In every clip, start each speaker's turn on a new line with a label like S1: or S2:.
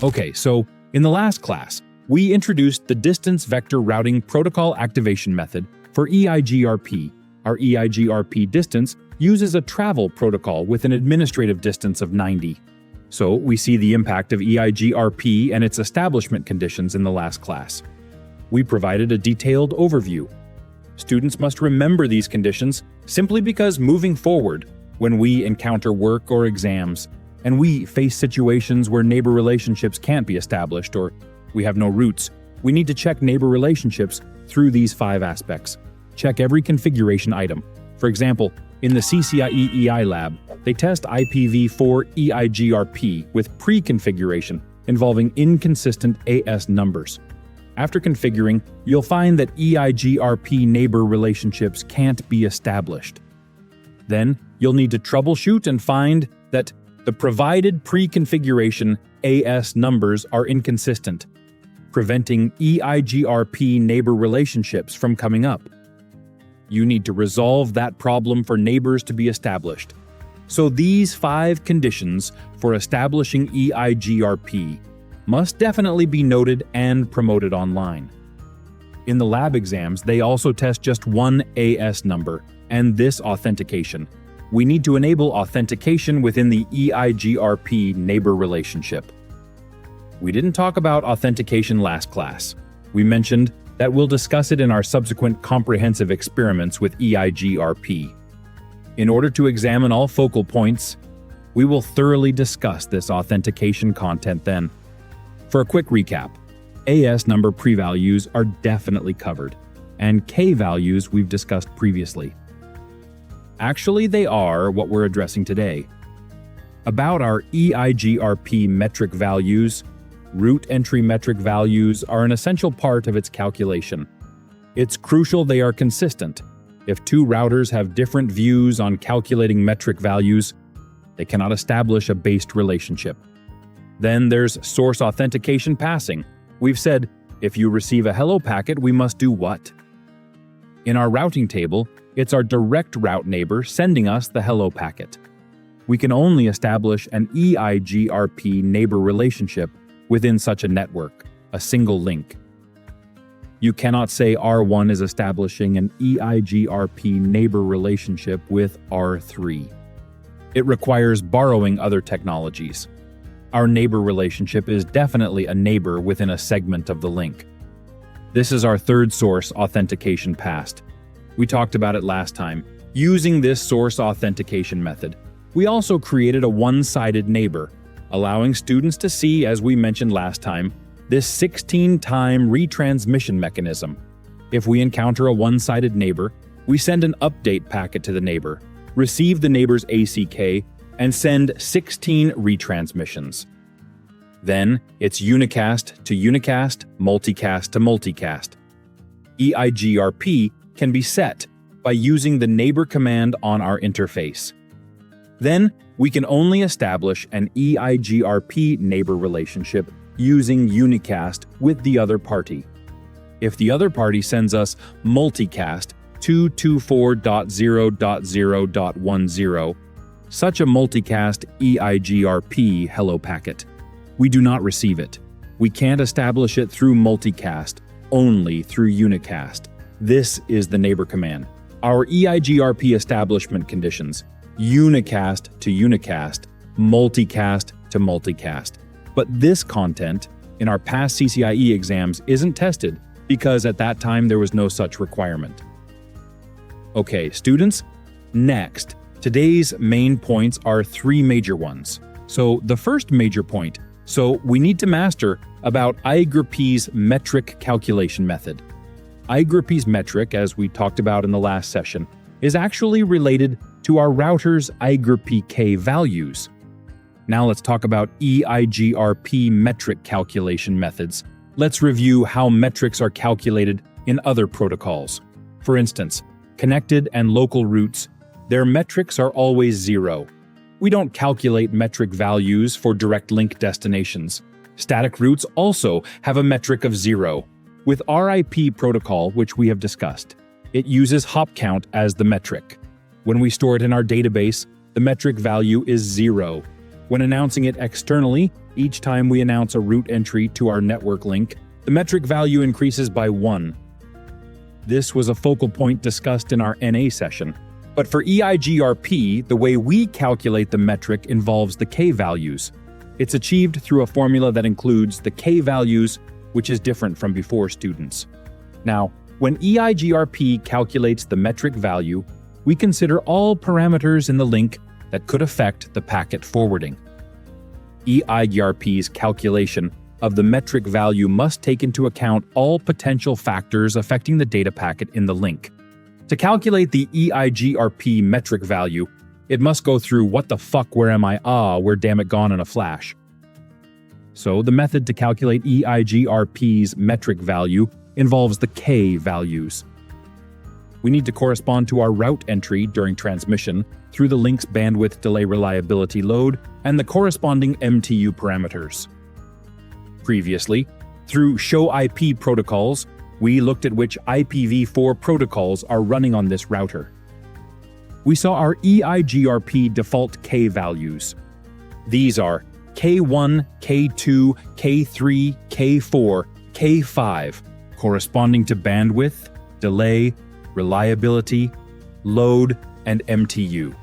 S1: Okay, so in the last class, we introduced the Distance Vector Routing Protocol Activation Method for EIGRP. Our EIGRP distance uses a travel protocol with an administrative distance of 90. So we see the impact of EIGRP and its establishment conditions in the last class. We provided a detailed overview. Students must remember these conditions simply because moving forward, when we encounter work or exams, and we face situations where neighbor relationships can't be established or we have no roots, we need to check neighbor relationships through these 5 aspects. Check every configuration item. For example, in the CCIE EI Lab, they test IPv4 EIGRP with pre-configuration involving inconsistent AS numbers. After configuring, you'll find that EIGRP neighbor relationships can't be established. Then, you'll need to troubleshoot and find that the provided pre-configuration AS numbers are inconsistent, preventing EIGRP neighbor relationships from coming up. You need to resolve that problem for neighbors to be established. So these 5 conditions for establishing EIGRP must definitely be noted and promoted online. In the lab exams, they also test just one AS number and this authentication. We need to enable authentication within the EIGRP neighbor relationship. We didn't talk about authentication last class. We mentioned that we'll discuss it in our subsequent comprehensive experiments with EIGRP. In order to examine all focal points, we will thoroughly discuss this authentication content then. For a quick recap, AS number pre-values are definitely covered, and K values we've discussed previously. Actually, they are what we're addressing today. About our EIGRP metric values, root entry metric values are an essential part of its calculation. It's crucial they are consistent. If 2 routers have different views on calculating metric values, they cannot establish a based relationship. Then there's source authentication passing. We've said, if you receive a hello packet, we must do what? In our routing table, it's our direct route neighbor sending us the hello packet. We can only establish an EIGRP neighbor relationship within such a network, a single link. You cannot say R1 is establishing an EIGRP neighbor relationship with R3. It requires borrowing other technologies. Our neighbor relationship is definitely a neighbor within a segment of the link. This is our third source authentication passed. We talked about it last time. Using this source authentication method, we also created a one-sided neighbor, allowing students to see, as we mentioned last time, this 16-time retransmission mechanism. If we encounter a one-sided neighbor, we send an update packet to the neighbor, receive the neighbor's ACK, and send 16 retransmissions. Then, it's unicast to unicast, multicast to multicast. EIGRP can be set by using the neighbor command on our interface. Then, we can only establish an EIGRP neighbor relationship using unicast with the other party. If the other party sends us multicast 224.0.0.10, such a multicast EIGRP hello packet, we do not receive it. We can't establish it through multicast, only through unicast. This is the neighbor command. Our EIGRP establishment conditions: unicast to unicast, multicast to multicast. But this content in our past CCIE exams isn't tested because at that time there was no such requirement. Okay, students, next, today's main points are 3 major ones. So the first major point, we need to master about EIGRP's metric calculation method. EIGRP's metric, as we talked about in the last session, is actually related to our router's EIGRP values. Now let's talk about EIGRP metric calculation methods. Let's review how metrics are calculated in other protocols. For instance, connected and local routes, their metrics are always 0. We don't calculate metric values for direct link destinations. Static routes also have a metric of 0. With RIP protocol, which we have discussed, it uses hop count as the metric. When we store it in our database, the metric value is 0. When announcing it externally, each time we announce a route entry to our network link, the metric value increases by 1. This was a focal point discussed in our NA session. But for EIGRP, the way we calculate the metric involves the K values. It's achieved through a formula that includes the K values, which is different from before, students. Now, when EIGRP calculates the metric value, we consider all parameters in the link that could affect the packet forwarding. EIGRP's calculation of the metric value must take into account all potential factors affecting the data packet in the link. To calculate the EIGRP metric value, it must go through what the fuck, where am I, where damn it gone in a flash. So the method to calculate EIGRP's metric value involves the K values. We need to correspond to our route entry during transmission through the link's bandwidth delay reliability load and the corresponding MTU parameters. Previously, through show IP protocols, we looked at which IPv4 protocols are running on this router. We saw our EIGRP default K values. These are K1, K2, K3, K4, K5, corresponding to bandwidth, delay, reliability, load, and MTU.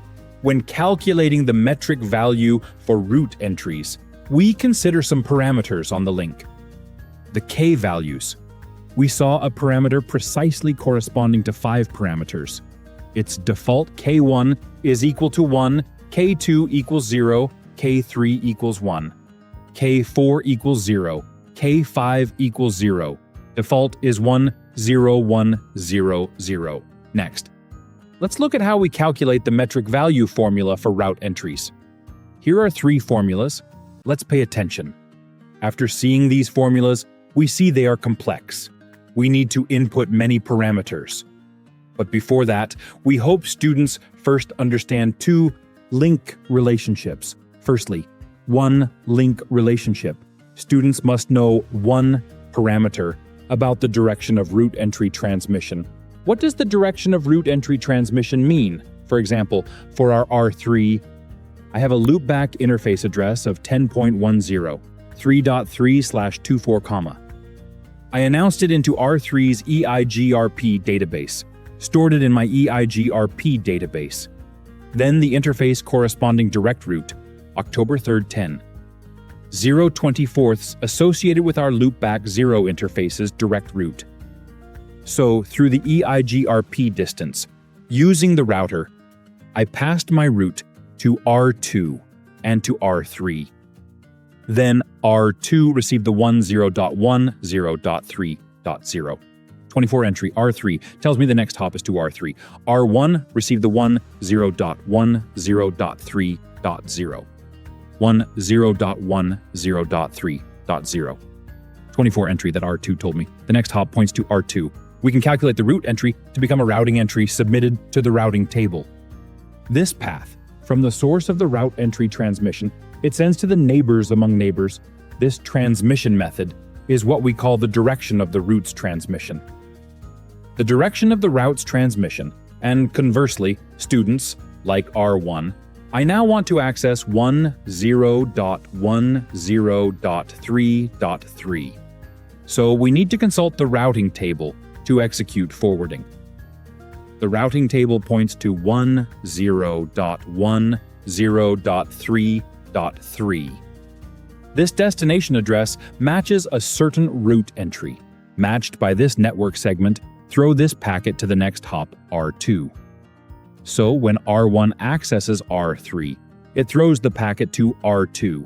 S1: When calculating the metric value for route entries, we consider some parameters on the link. The K values. We saw a parameter precisely corresponding to 5 parameters. Its default K1 is equal to 1, K2 equals 0, K3 equals 1, K4 equals 0, K5 equals 0. Default is 1, 0, 1, 0, 0. Next, let's look at how we calculate the metric value formula for route entries. Here are 3 formulas. Let's pay attention. After seeing these formulas, we see they are complex. We need to input many parameters. But before that, we hope students first understand 2 link relationships. Firstly, one link relationship. Students must know 1 parameter about the direction of route entry transmission. What does the direction of route entry transmission mean? For example, for our R3, I have a loopback interface address of 10.10, 3.3/24, I announced it into R3's EIGRP database, stored it in my EIGRP database. Then the interface corresponding direct route, October 3rd, 10. 0/24 associated with our loopback 0 interface's direct route. So through the EIGRP distance, using the router, I passed my route to R2 and to R3. Then R2 received the 10.10.3.0. 24 entry R3 tells me the next hop is to R3. R1 received the 10.10.3.0. 10.10.3.0. 24 entry that R2 told me. The next hop points to R2. We can calculate the route entry to become a routing entry submitted to the routing table. This path, from the source of the route entry transmission, it sends to the neighbors among neighbors. This transmission method is what we call the direction of the route's transmission. The direction of the route's transmission, and conversely, students, like R1, I now want to access 10.10.3.3. So we need to consult the routing table to execute forwarding. The routing table points to 10.10.3.3. This destination address matches a certain route entry. Matched by this network segment, throw this packet to the next hop, R2. So when R1 accesses R3, it throws the packet to R2.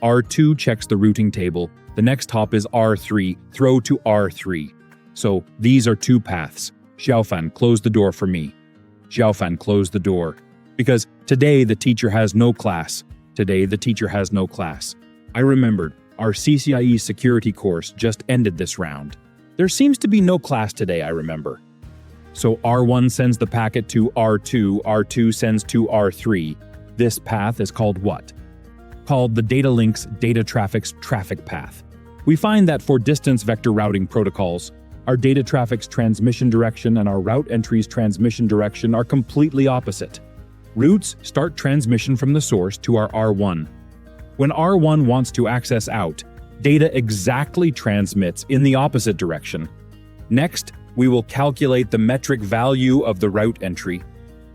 S1: R2 checks the routing table. The next hop is R3, throw to R3. So these are 2 paths. Xiaofan, close the door for me. Xiaofan, close the door. Because today the teacher has no class. Today the teacher has no class. I remembered, our CCIE security course just ended this round. There seems to be no class today, I remember. So R1 sends the packet to R2, R2 sends to R3. This path is called what? Called the data link's data traffic's traffic path. We find that for distance vector routing protocols, our data traffic's transmission direction and our route entry's transmission direction are completely opposite. Routes start transmission from the source to our R1. When R1 wants to access out, data exactly transmits in the opposite direction. Next, we will calculate the metric value of the route entry.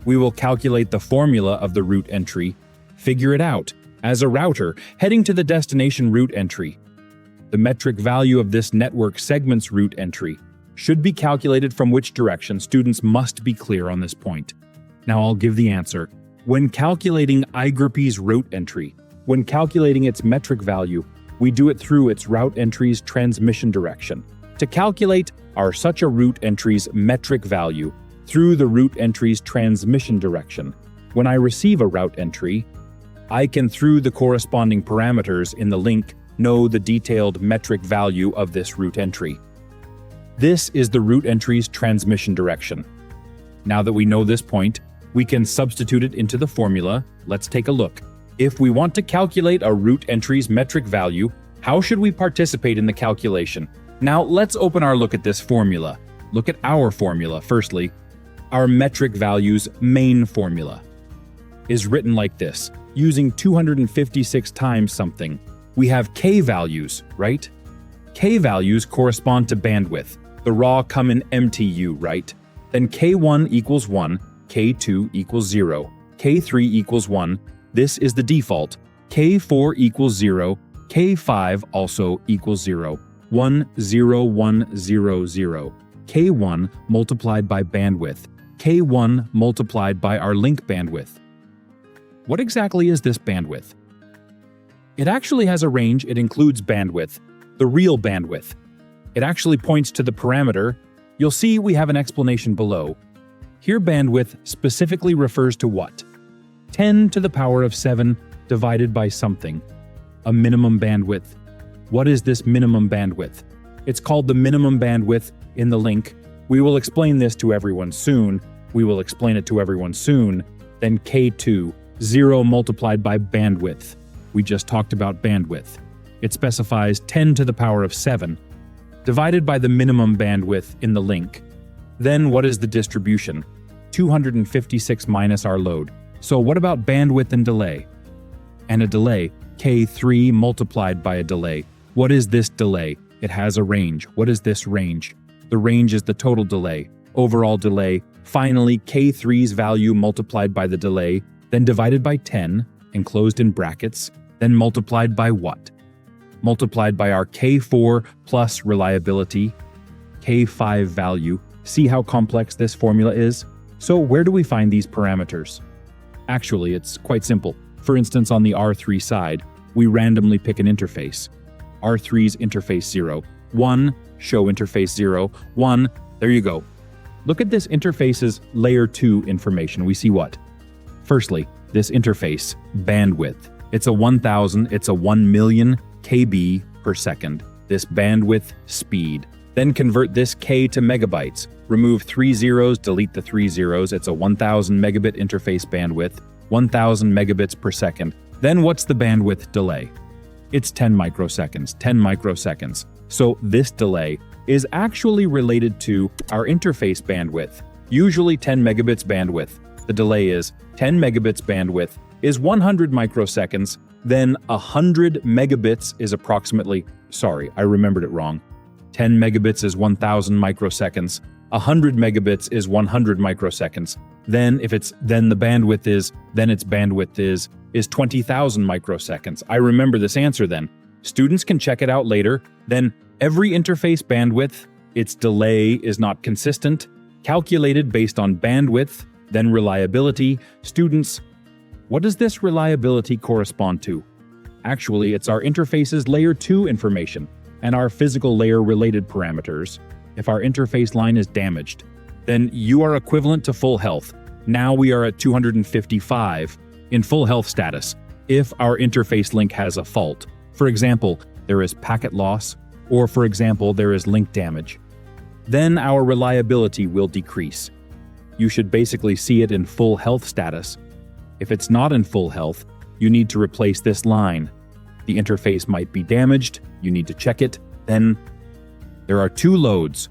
S1: We will calculate the formula of the route entry, figure it out, as a router heading to the destination route entry. The metric value of this network segment's route entry should be calculated from which direction. Students must be clear on this point. Now I'll give the answer. When calculating EIGRP's route entry, when calculating its metric value, we do it through its route entry's transmission direction. To calculate such a route entry's metric value through the route entry's transmission direction, when I receive a route entry, I can, through the corresponding parameters in the link, know the detailed metric value of this route entry. This is the route entry's transmission direction. Now that we know this point, we can substitute it into the formula. Let's take a look. If we want to calculate a route entry's metric value, how should we participate in the calculation? Now let's open our look at this formula. Look at our formula firstly. Our metric value's main formula is written like this, using 256 times something. We have K values, right? K values correspond to bandwidth. The raw come in MTU, right? Then K1 equals 1, K2 equals 0, K3 equals 1. This is the default. K4 equals 0, K5 also equals 0. 1, 0, 1, 0, 0. K1 multiplied by bandwidth. K1 multiplied by our link bandwidth. What exactly is this bandwidth? It actually has a range. It includes bandwidth, the real bandwidth. It actually points to the parameter. You'll see we have an explanation below. Here bandwidth specifically refers to what? 10 to the power of 7 divided by something. A minimum bandwidth. What is this minimum bandwidth? It's called the minimum bandwidth in the link. We will explain this to everyone soon. We will explain it to everyone soon. Then K2, 0 multiplied by bandwidth. We just talked about bandwidth. It specifies 10 to the power of 7, divided by the minimum bandwidth in the link. Then what is the distribution? 256 minus our load. So what about bandwidth and delay? And a delay, K3 multiplied by a delay. What is this delay? It has a range. What is this range? The range is the total delay, overall delay. Finally, K3's value multiplied by the delay, then divided by 10, enclosed in brackets, then multiplied by what? Multiplied by our K4 plus reliability, K5 value. See how complex this formula is? So where do we find these parameters? Actually, it's quite simple. For instance, on the R3 side, we randomly pick an interface. R3's interface 0, 1, show interface 0, 1, there you go. Look at this interface's layer 2 information. We see what? Firstly, this interface, bandwidth. It's a 1000, it's a 1 million KB per second. This bandwidth speed. Then convert this K to megabytes. Remove 3 zeros, delete the 3 zeros. It's a 1000 megabit interface bandwidth, 1000 megabits per second. Then what's the bandwidth delay? It's 10 microseconds, 10 microseconds. So this delay is actually related to our interface bandwidth, usually 10 megabits bandwidth. The delay is 10 megabits bandwidth is 100 microseconds, then 100 megabits is approximately, sorry, I remembered it wrong. 10 megabits is 1000 microseconds, 100 megabits is 100 microseconds. Then its bandwidth is 20,000 microseconds. I remember this answer then. Students can check it out later. Then every interface bandwidth, its delay is not consistent, calculated based on bandwidth, then reliability. Students, what does this reliability correspond to? Actually, it's our interface's layer 2 information and our physical layer related parameters. If our interface line is damaged, then you are equivalent to full health. Now we are at 255 in full health status. If our interface link has a fault, for example, there is packet loss, or for example, there is link damage, then our reliability will decrease. You should basically see it in full health status. If it's not in full health, you need to replace this line. The interface might be damaged, you need to check it. Then there are 2 loads,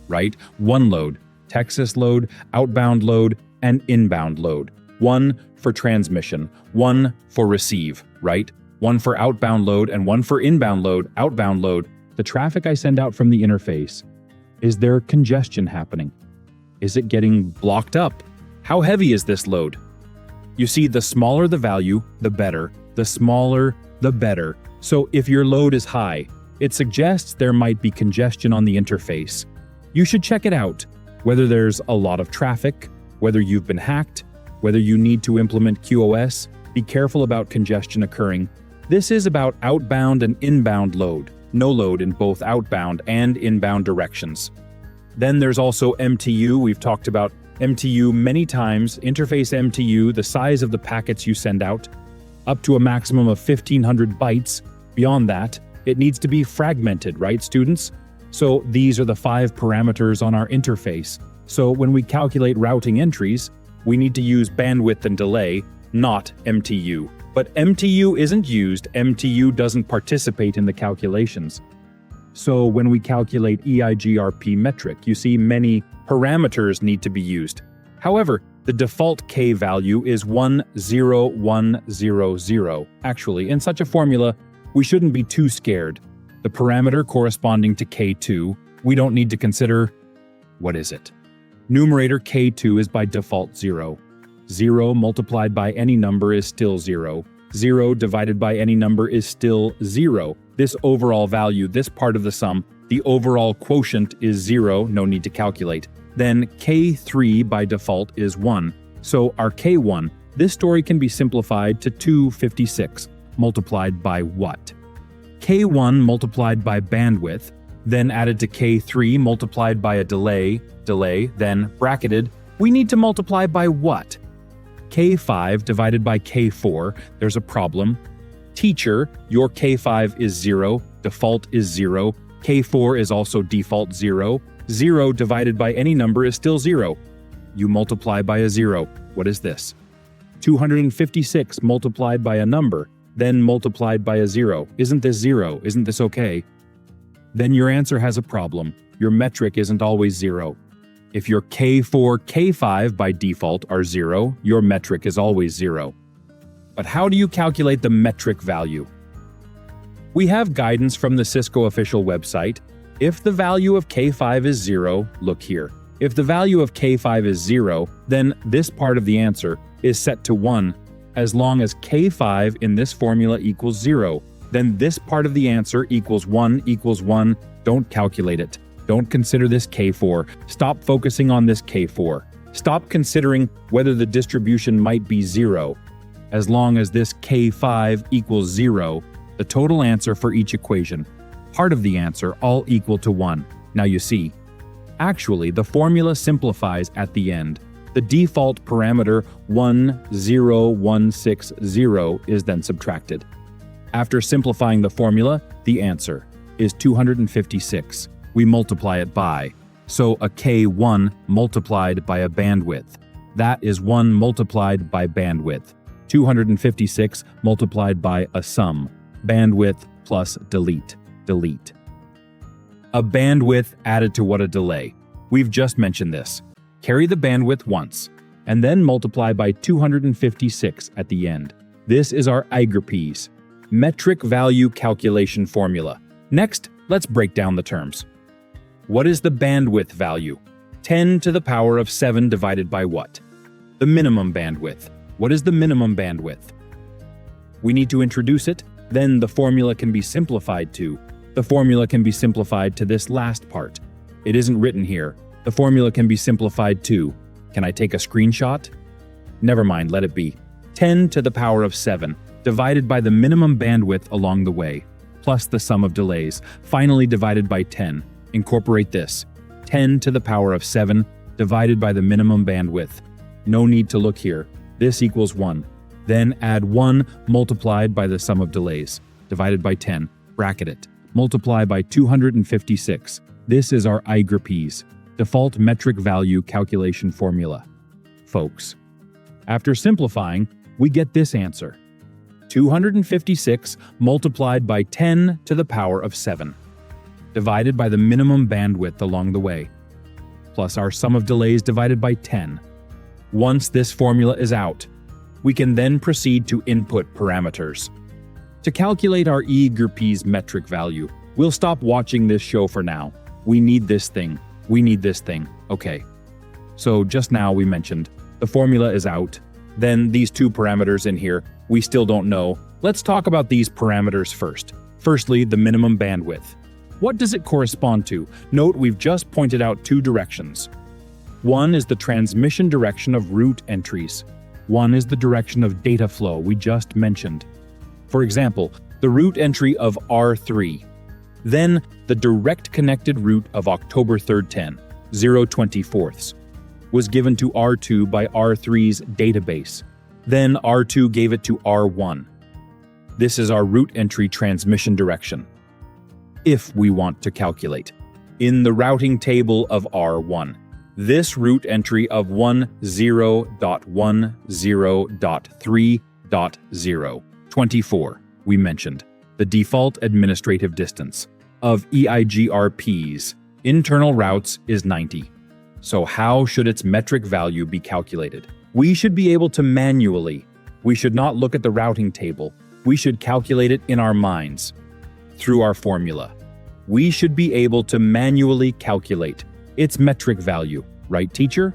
S1: right? 1 load, Texas load, outbound load, and inbound load. 1 for transmission, 1 for receive, right? one for outbound load and one for inbound load, outbound load, the traffic I send out from the interface. Is there congestion happening? Is it getting blocked up? How heavy is this load? You see, the smaller the value, the better. The smaller, the better. So if your load is high, it suggests there might be congestion on the interface. You should check it out, whether there's a lot of traffic, whether you've been hacked, whether you need to implement QoS. Be careful about congestion occurring. This is about outbound and inbound load, no load in both outbound and inbound directions. Then there's also MTU. We've talked about MTU many times. Interface MTU, the size of the packets you send out, up to a maximum of 1,500 bytes. Beyond that, it needs to be fragmented, right, students? So these are the 5 parameters on our interface. So when we calculate routing entries, we need to use bandwidth and delay, not MTU. But MTU isn't used. MTU doesn't participate in the calculations. So when we calculate EIGRP metric, you see many parameters need to be used. However, the default K value is 10100. Actually, in such a formula, we shouldn't be too scared. The parameter corresponding to K2, we don't need to consider, what is it? Numerator K2 is by default 0. 0 multiplied by any number is still 0. 0 divided by any number is still 0. This overall value, this part of the sum, the overall quotient is 0, no need to calculate. Then K3 by default is 1. So our K1, this story can be simplified to 256 multiplied by what? K1 multiplied by bandwidth, then added to K3 multiplied by a delay, then bracketed. We need to multiply by what? K5 divided by K4, there's a problem. Teacher, your K5 is 0, default is 0. K4 is also default 0. 0 divided by any number is still 0. You multiply by a 0. What is this? 256 multiplied by a number, then multiplied by a 0. Isn't this 0? Isn't this okay? Then your answer has a problem. Your metric isn't always 0. If your K4, K5 by default are 0, your metric is always 0. But how do you calculate the metric value? We have guidance from the Cisco official website. If the value of K5 is 0, look here. If the value of K5 is 0, then this part of the answer is set to 1. As long as K5 in this formula equals 0, then this part of the answer equals 1 equals 1. Don't calculate it. Don't consider this K4. Stop focusing on this K4. Stop considering whether the distribution might be 0. As long as this K5 equals 0, the total answer for each equation, part of the answer, all equal to 1. Now you see, actually the formula simplifies at the end. The default parameter 10160 is then subtracted. After simplifying the formula, the answer is 256. We multiply it by, so a K1 multiplied by a bandwidth. That is 1 multiplied by bandwidth. 256 multiplied by a sum. Bandwidth plus delete. Delete. A bandwidth added to what a delay. We've just mentioned this. Carry the bandwidth once, and then multiply by 256 at the end. This is our EIGRP's metric value calculation formula. Next, let's break down the terms. What is the bandwidth value? 10 to the power of 7 divided by what? The minimum bandwidth. What is the minimum bandwidth? We need to introduce it, then the formula can be simplified to. The formula can be simplified to this last part. It isn't written here. The formula can be simplified to. Can I take a screenshot? Never mind, let it be. 10 to the power of 7 divided by the minimum bandwidth along the way, plus the sum of delays, finally divided by 10. Incorporate this. 10 to the power of 7 divided by the minimum bandwidth. No need to look here. This equals 1. Then add 1 multiplied by the sum of delays, divided by 10. Bracket it. Multiply by 256. This is our EIGRP's default metric value calculation formula. Folks, after simplifying, we get this answer. 256 multiplied by 10 to the power of 7, divided by the minimum bandwidth along the way, plus our sum of delays divided by 10. Once this formula is out, we can then proceed to input parameters. To calculate our EIGRP's metric value, we'll stop watching this show for now. We need this thing. We need this thing. Okay. So just now we mentioned the formula is out. Then these two parameters in here, we still don't know. Let's talk about these parameters first. Firstly, the minimum bandwidth. What does it correspond to? Note we've just pointed out two directions. One is the transmission direction of route entries. One is the direction of data flow we just mentioned. For example, the route entry of R3. Then the direct connected route of October 3rd 10, 024ths, was given to R2 by R3's database. Then R2 gave it to R1. This is our route entry transmission direction. If we want to calculate, in the routing table of R1, this route entry of 10.10.3.0, we mentioned, the default administrative distance of EIGRP's internal routes is 90. So how should its metric value be calculated? We should be able to manually. We should not look at the routing table. We should calculate it in our minds through our formula. We should be able to manually calculate its metric value, right, teacher?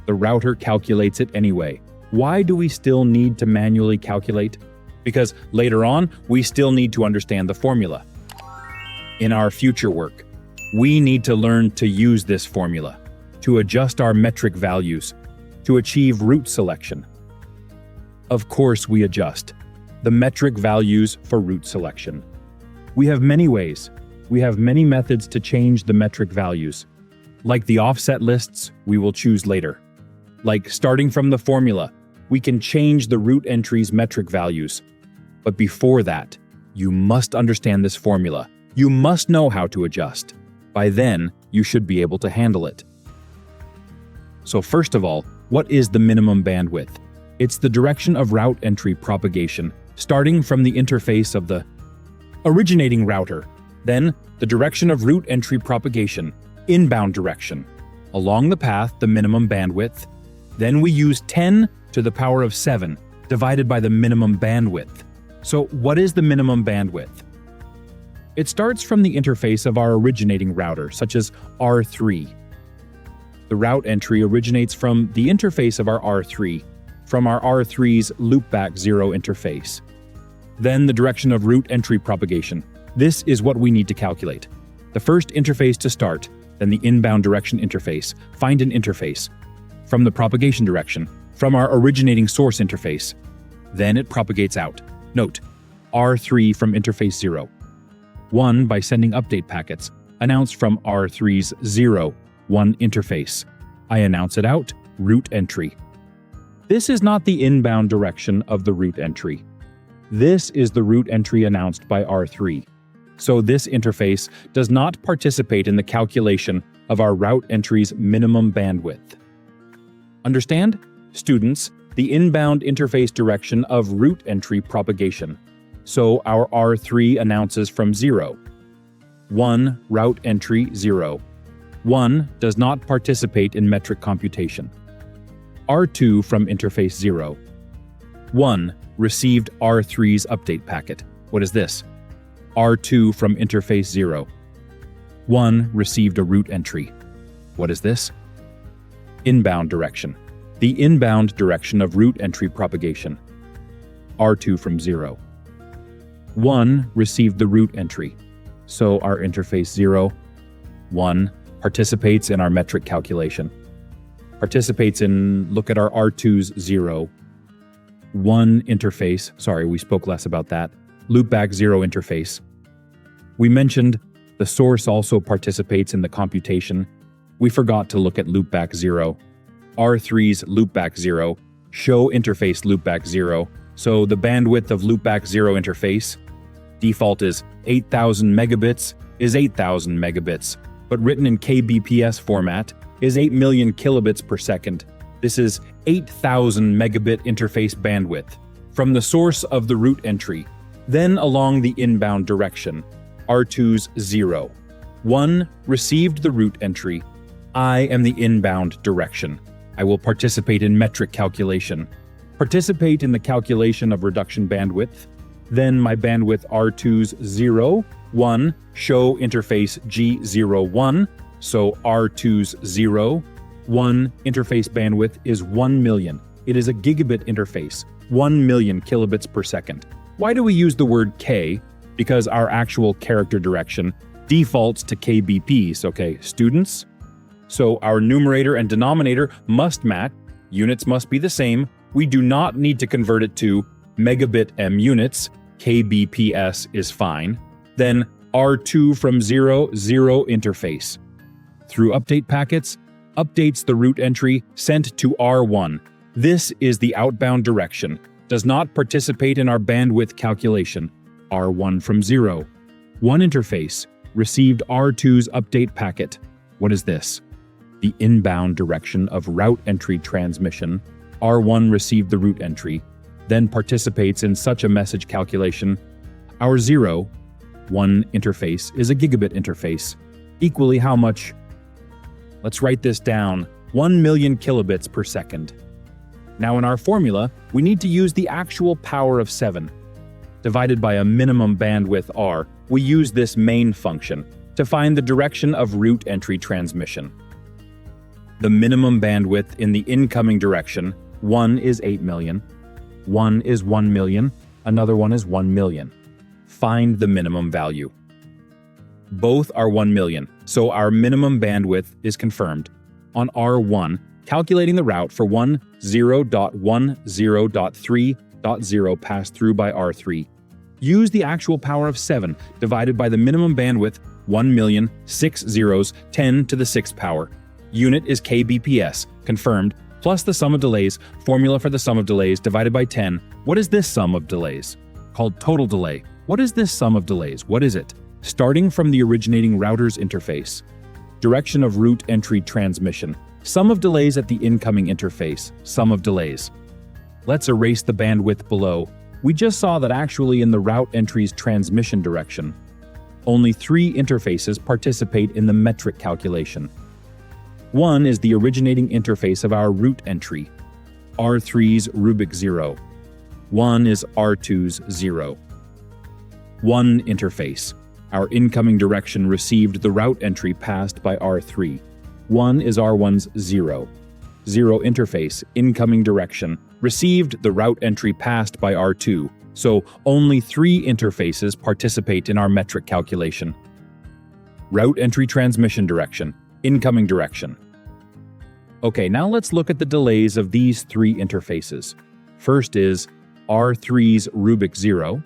S1: The router calculates it anyway. Why do we still need to manually calculate? Because later on, we still need to understand the formula. In our future work, we need to learn to use this formula to adjust our metric values to achieve route selection. Of course, we adjust the metric values for route selection. We have many ways. We have many methods to change the metric values. Like the offset lists, we will choose later. Like starting from the formula, we can change the route entry's metric values. But before that, you must understand this formula. You must know how to adjust. By then, you should be able to handle it. So first of all, what is the minimum bandwidth? It's the direction of route entry propagation, starting from the interface of the originating router. Then, the direction of route entry propagation, inbound direction. Along the path, the minimum bandwidth. Then we use 10 to the power of 7 divided by the minimum bandwidth. So what is the minimum bandwidth? It starts from the interface of our originating router, such as R3. The route entry originates from the interface of our R3, from our R3's loopback 0 interface. Then the direction of route entry propagation. This is what we need to calculate. The first interface to start, then the inbound direction interface. Find an interface. From the propagation direction, from our originating source interface. Then it propagates out. Note, R3 from interface 0. 1 by sending update packets, announced from R3's 0, 1 interface. I announce it out, route entry. This is not the inbound direction of the route entry. This is the route entry announced by R3. So this interface does not participate in the calculation of our route entry's minimum bandwidth. Understand? Students, the inbound interface direction of route entry propagation. So our R3 announces from 0. 1 route entry 0. 1 does not participate in metric computation. R2 from interface 0. 1 received R3's update packet. What is this? R2 from interface 0. 1 received a route entry. What is this? Inbound direction. The inbound direction of route entry propagation. R2 from 0. 1 received the route entry. So our interface 0, 1 participates in our metric calculation. Participates in, look at our R2's 0. 1 interface, sorry, we spoke less about that. Loopback 0 interface. We mentioned the source also participates in the computation. We forgot to look at loopback 0. R3's loopback 0, show interface loopback 0. So the bandwidth of loopback 0 interface, default is 8,000 megabits, is 8,000 megabits, but written in kbps format is 8 million kilobits per second. This is 8,000 megabit interface bandwidth from the source of the route entry, then along the inbound direction, R2's 0. 1 received the route entry. I am the inbound direction. I will participate in metric calculation. Participate in the calculation of reduction bandwidth. Then my bandwidth R2's 0, 1, show interface G01, so R2's 0, 1 interface bandwidth is 1 million. It is a gigabit interface, 1 million kilobits per second. Why do we use the word K? Because our actual character direction defaults to kbps, okay, students? So our numerator and denominator must match, units must be the same. We do not need to convert it to megabit m units, kbps is fine. Then R2 from 0, 0 interface. Through update packets, updates the route entry sent to R1. This is the outbound direction. Does not participate in our bandwidth calculation. R1 from 0. 1 interface. Received R2's update packet. What is this? The inbound direction of route entry transmission. R1 received the route entry, then participates in such a message calculation. Our 0, 1 interface is a gigabit interface. Equally how much? Let's write this down. 1 million kilobits per second. Now in our formula, we need to use the actual power of 7. Divided by a minimum bandwidth R, we use this main function to find the direction of route entry transmission. The minimum bandwidth in the incoming direction, 1 is 8 million, 1 is 1 million, another one is 1 million. Find the minimum value. Both are 1 million, so our minimum bandwidth is confirmed. On R1, calculating the route for 10.10.3.0 passed through by R3. Use the actual power of 7 divided by the minimum bandwidth, 1 million, 6 zeros, 10 to the 6th power. Unit is kbps, confirmed, plus the sum of delays, formula for the sum of delays divided by 10. What is this sum of delays? Called total delay. What is this sum of delays? What is it? Starting from the originating router's interface. Direction of route entry transmission. Sum of delays at the incoming interface. Sum of delays. Let's erase the bandwidth below. We just saw that actually in the route entry's transmission direction, only 3 interfaces participate in the metric calculation. One is the originating interface of our route entry, R3's Rubik 0. One is R2's 0. 1 interface. Our incoming direction received the route entry passed by R3. 1 is R1's 0. 0 interface, incoming direction, received the route entry passed by R2, so only 3 interfaces participate in our metric calculation. Route entry transmission direction, incoming direction. Okay, now let's look at the delays of these 3 interfaces. First is R3's Rubik 0.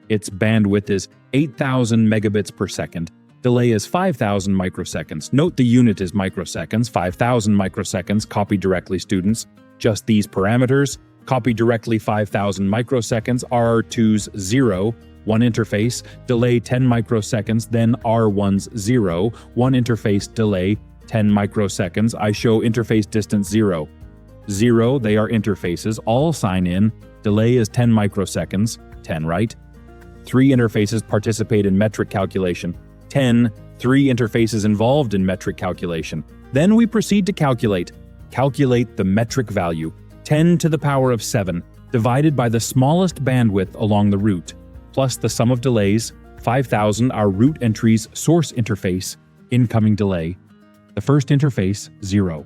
S1: Its bandwidth is 8,000 megabits per second. Delay is 5,000 microseconds. Note the unit is microseconds, 5,000 microseconds. Copy directly, students. Just these parameters. Copy directly 5,000 microseconds. R2's 0, 1 interface, delay 10 microseconds, then R1's 0, 1 interface, delay 10 microseconds. I show interface distance 0. 0, they are interfaces, all sign in. Delay is 10 microseconds, 10, right? 3 interfaces participate in metric calculation. 10, 3 interfaces involved in metric calculation. Then we proceed to calculate. Calculate the metric value, 10 to the power of 7, divided by the smallest bandwidth along the route, plus the sum of delays, 5,000 our route entry's source interface, incoming delay. The first interface, 0.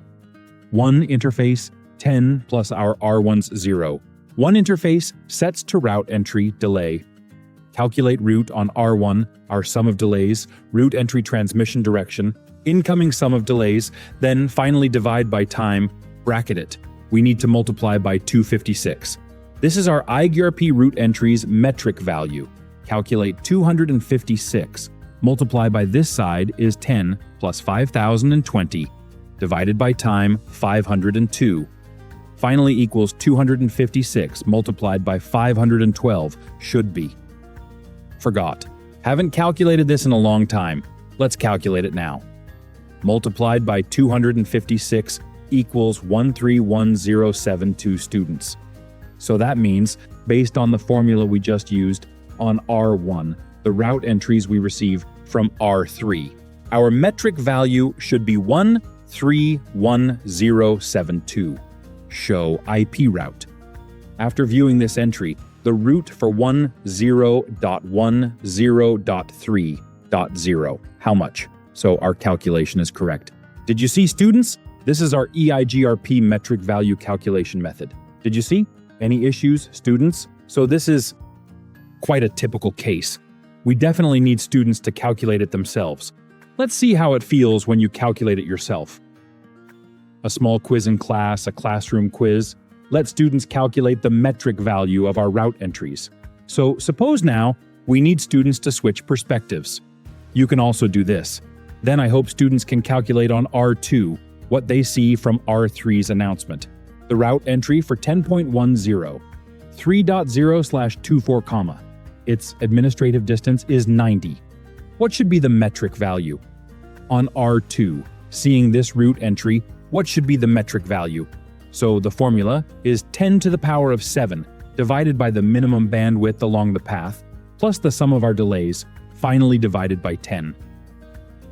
S1: 1 interface, 10 plus our R1's 0. 1 interface sets to route entry delay. Calculate route on R1, our sum of delays, route entry transmission direction, incoming sum of delays, then finally divide by time, bracket it. We need to multiply by 256. This is our EIGRP route entry's metric value. Calculate 256. Multiply by this side is 10 plus 5,020. Divided by time, 502. Finally equals 256 multiplied by 512 should be. Forgot. Haven't calculated this in a long time. Let's calculate it now. Multiplied by 256 equals 131072 students. So that means, based on the formula we just used, on R1, the route entries we receive from R3, our metric value should be 131072. Show IP route. After viewing this entry, the root for 10.10.3.0. How much? So our calculation is correct. Did you see, students? This is our EIGRP metric value calculation method. Did you see? Any issues, students? So this is quite a typical case. We definitely need students to calculate it themselves. Let's see how it feels when you calculate it yourself. A small quiz in class, a classroom quiz. Let students calculate the metric value of our route entries. So suppose now we need students to switch perspectives. You can also do this. Then I hope students can calculate on R2 what they see from R3's announcement. The route entry for 10.10, 3.0/24 comma. Its administrative distance is 90. What should be the metric value? On R2, seeing this route entry, what should be the metric value? So the formula is 10 to the power of 7 divided by the minimum bandwidth along the path, plus the sum of our delays, finally divided by 10.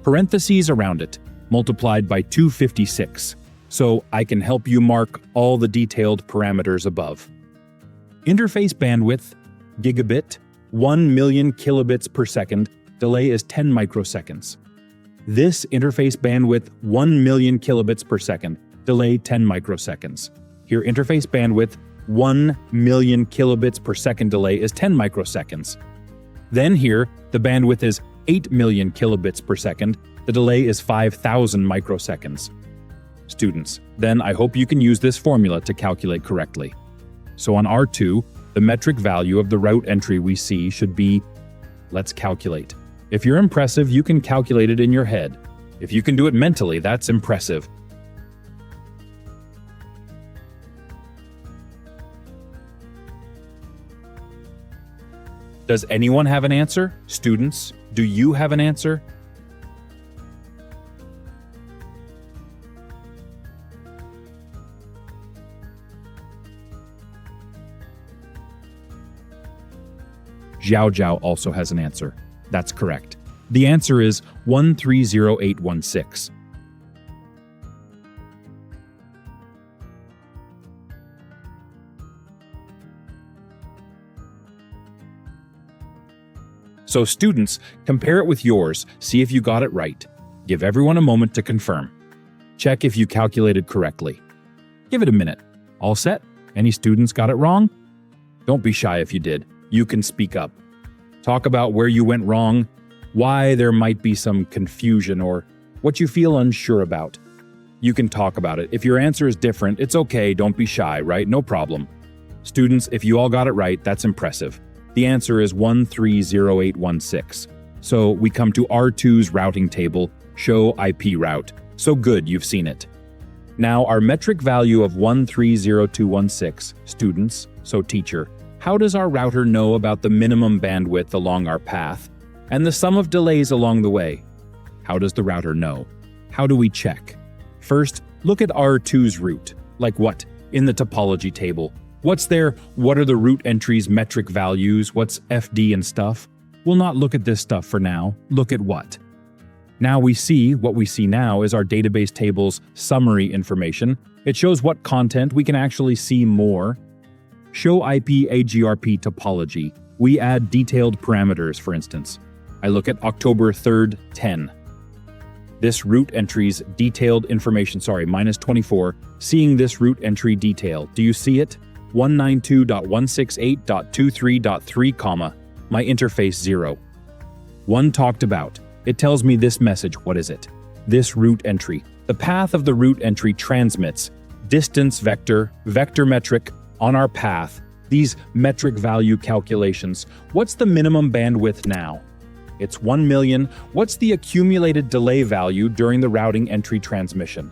S1: Parentheses around it, multiplied by 256. So I can help you mark all the detailed parameters above. Interface bandwidth, gigabit, 1 million kilobits per second, delay is 10 microseconds. This interface bandwidth, 1 million kilobits per second, delay 10 microseconds. Here, interface bandwidth, 1 million kilobits per second delay is 10 microseconds. Then here, the bandwidth is 8 million kilobits per second, the delay is 5,000 microseconds. Students, then I hope you can use this formula to calculate correctly. So on R2, the metric value of the route entry we see should be, let's calculate. If you're impressive, you can calculate it in your head. If you can do it mentally, that's impressive. Does anyone have an answer? Students, do you have an answer? Zhao Zhao also has an answer. That's correct. The answer is 130816. So students, compare it with yours, see if you got it right. Give everyone a moment to confirm. Check if you calculated correctly. Give it a minute. All set? Any students got it wrong? Don't be shy if you did. You can speak up. Talk about where you went wrong, why there might be some confusion, or what you feel unsure about. You can talk about it. If your answer is different, it's okay, don't be shy, right? No problem. Students, if you all got it right, that's impressive. The answer is 130816. So we come to R2's routing table, show IP route. So good, you've seen it. Now our metric value of 130216, students, so teacher, how does our router know about the minimum bandwidth along our path and the sum of delays along the way? How does the router know? How do we check? First, look at R2's route. Like what? In the topology table. What's there? What are the route entries' metric values? What's FD and stuff? We'll not look at this stuff for now. Look at what? Now what we see now is our database table's summary information. It shows what content we can actually see more. Show IP EIGRP topology. We add detailed parameters, for instance. I look at October 3rd, 10. This route entry's detailed information, -24, seeing this route entry detail. Do you see it? 192.168.23.3, comma, my interface 0. One talked about. It tells me this message. What is it? This route entry. The path of the route entry transmits distance vector, vector metric, on our path, these metric value calculations. What's the minimum bandwidth now? It's 1 million. What's the accumulated delay value during the routing entry transmission?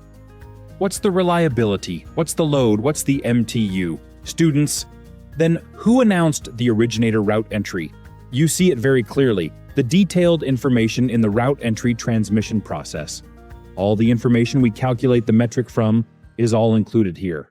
S1: What's the reliability? What's the load? What's the MTU? Students, then who announced the originator route entry? You see it very clearly, the detailed information in the route entry transmission process. All the information we calculate the metric from is all included here.